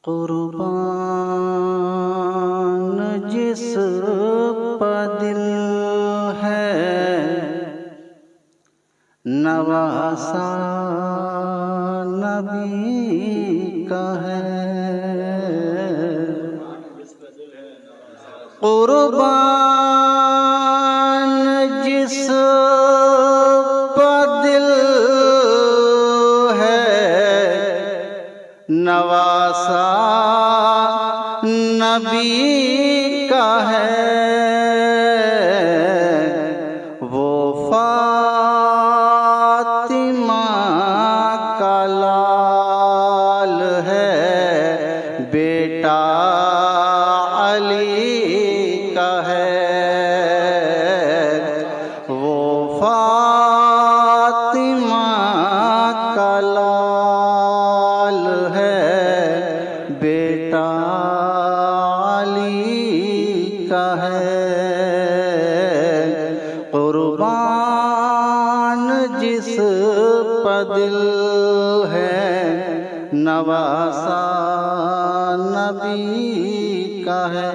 कुर्बान जिस पर दिल है नवासा नबी का है। कुर्बान जिस पर दिल है नवासा नबी का है। वो फातिमा का लाल है, बेटा अली का है। वो फातिमा का लाल है, बेटा अली का है। कुर्बान जिस पर दिल है नवासा नबी का है।